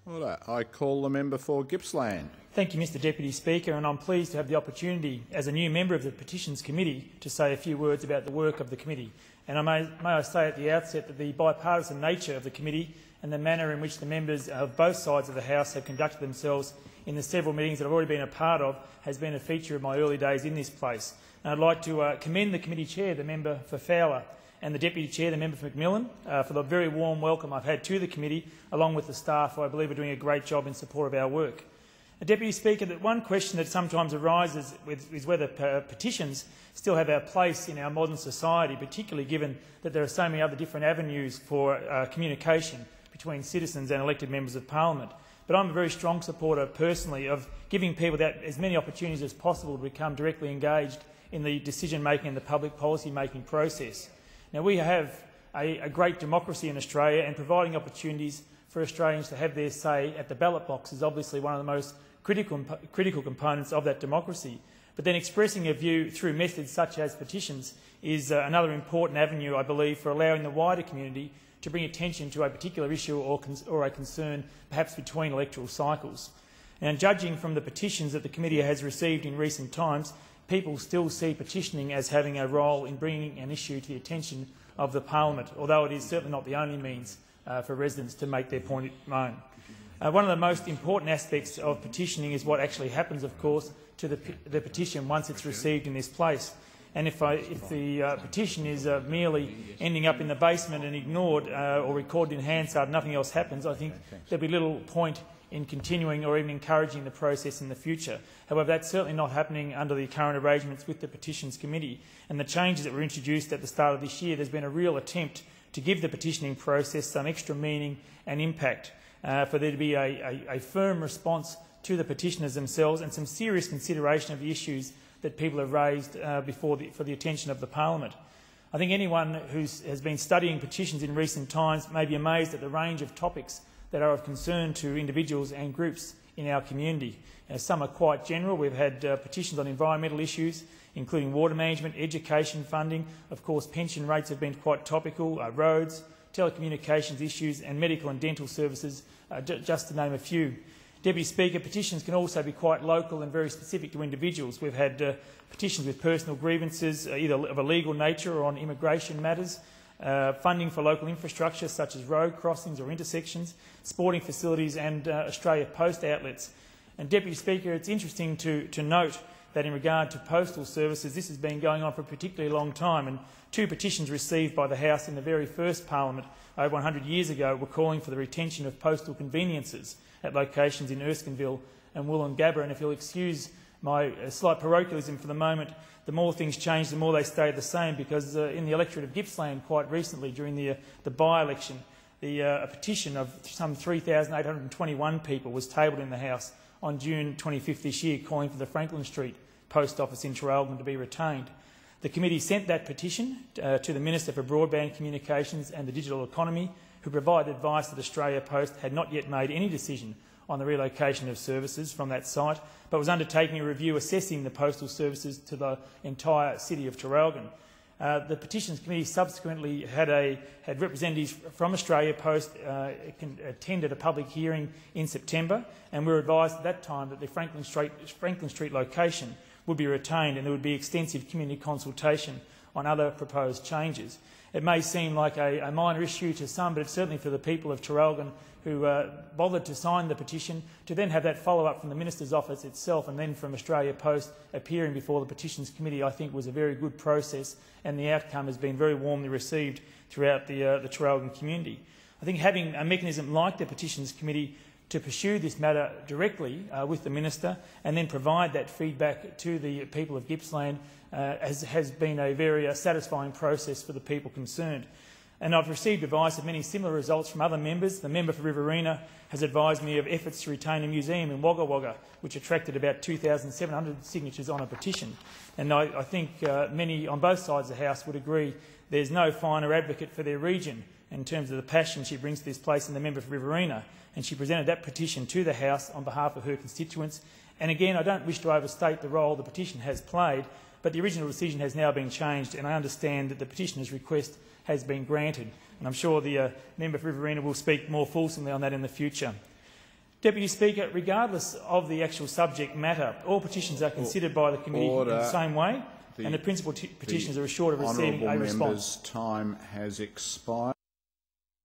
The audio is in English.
Order. I call the member for Gippsland. Thank you, Mr Deputy Speaker, and I'm pleased to have the opportunity as a new member of the Petitions Committee to say a few words about the work of the committee. And may I say at the outset that the bipartisan nature of the committee and the manner in which the members of both sides of the House have conducted themselves in the several meetings that I've already been a part of has been a feature of my early days in this place. And I'd like to commend the committee chair, the member for Fowler, and the Deputy Chair, the member for McMillan, for the very warm welcome I've had to the committee, along with the staff, who I believe are doing a great job in support of our work. Deputy Speaker, that one question that sometimes arises is whether petitions still have our place in our modern society, particularly given that there are so many other different avenues for communication between citizens and elected members of parliament. But I'm a very strong supporter personally of giving people as many opportunities as possible to become directly engaged in the decision-making and the public policy-making process. Now, we have a great democracy in Australia, and providing opportunities for Australians to have their say at the ballot box is obviously one of the most critical components of that democracy. But then expressing a view through methods such as petitions is another important avenue, I believe, for allowing the wider community to bring attention to a particular issue or a concern, perhaps between electoral cycles. And judging from the petitions that the committee has received in recent times, people still see petitioning as having a role in bringing an issue to the attention of the parliament, although it is certainly not the only means for residents to make their point known. One of the most important aspects of petitioning is what actually happens, of course, to the petition once it's received in this place. And if the petition is merely ending up in the basement and ignored or recorded in Hansard and nothing else happens, I think there'll be little point in continuing or even encouraging the process in the future. However, that's certainly not happening under the current arrangements with the Petitions Committee. And the changes that were introduced at the start of this year, there's been a real attempt to give the petitioning process some extra meaning and impact, for there to be a firm response to the petitioners themselves and some serious consideration of the issues that people have raised for the attention of the parliament. I think anyone who has been studying petitions in recent times may be amazed at the range of topics that are of concern to individuals and groups in our community. Some are quite general. We've had petitions on environmental issues, including water management, education funding. Of course, pension rates have been quite topical, roads, telecommunications issues and medical and dental services, just to name a few. Deputy Speaker, petitions can also be quite local and very specific to individuals. We've had petitions with personal grievances, either of a legal nature or on immigration matters, funding for local infrastructure such as road crossings or intersections, sporting facilities and Australia Post outlets. And Deputy Speaker, it's interesting to note that in regard to postal services, this has been going on for a particularly long time, and two petitions received by the House in the very first parliament over 100 years ago were calling for the retention of postal conveniences at locations in Erskineville and Wollongabba. And if you'll excuse my slight parochialism for the moment, the more things change, the more they stay the same, because in the electorate of Gippsland quite recently, during the by-election, a petition of some 3,821 people was tabled in the House on June 25th this year, calling for the Franklin Street Post Office in Traralgon to be retained. The committee sent that petition to the Minister for Broadband Communications and the Digital Economy, who provided advice that Australia Post had not yet made any decision on the relocation of services from that site, but was undertaking a review assessing the postal services to the entire city of Traralgon. The Petitions Committee subsequently had representatives from Australia Post attended a public hearing in September, and we were advised at that time that the Franklin Street location would be retained and there would be extensive community consultation on other proposed changes. It may seem like a minor issue to some, but it's certainly for the people of Traralgon who bothered to sign the petition, to then have that follow-up from the Minister's office itself and then from Australia Post appearing before the Petitions Committee, I think was a very good process, and the outcome has been very warmly received throughout the Traralgon community. I think having a mechanism like the Petitions Committee to pursue this matter directly with the Minister and then provide that feedback to the people of Gippsland has been a very satisfying process for the people concerned. And I've received advice of many similar results from other members. The member for Riverina has advised me of efforts to retain a museum in Wagga Wagga, which attracted about 2,700 signatures on a petition. And I think many on both sides of the House would agree there's no finer advocate for their region in terms of the passion she brings to this place, and the member for Riverina. And she presented that petition to the House on behalf of her constituents. And again, I don't wish to overstate the role the petition has played, but the original decision has now been changed, and I understand that the petitioner's request has been granted. And I'm sure the member for Riverina will speak more fulsomely on that in the future. Deputy Speaker, regardless of the actual subject matter, all petitions are considered by the committee in the same way, and the principal petitioners are assured of receiving a response. Honourable member's time has expired.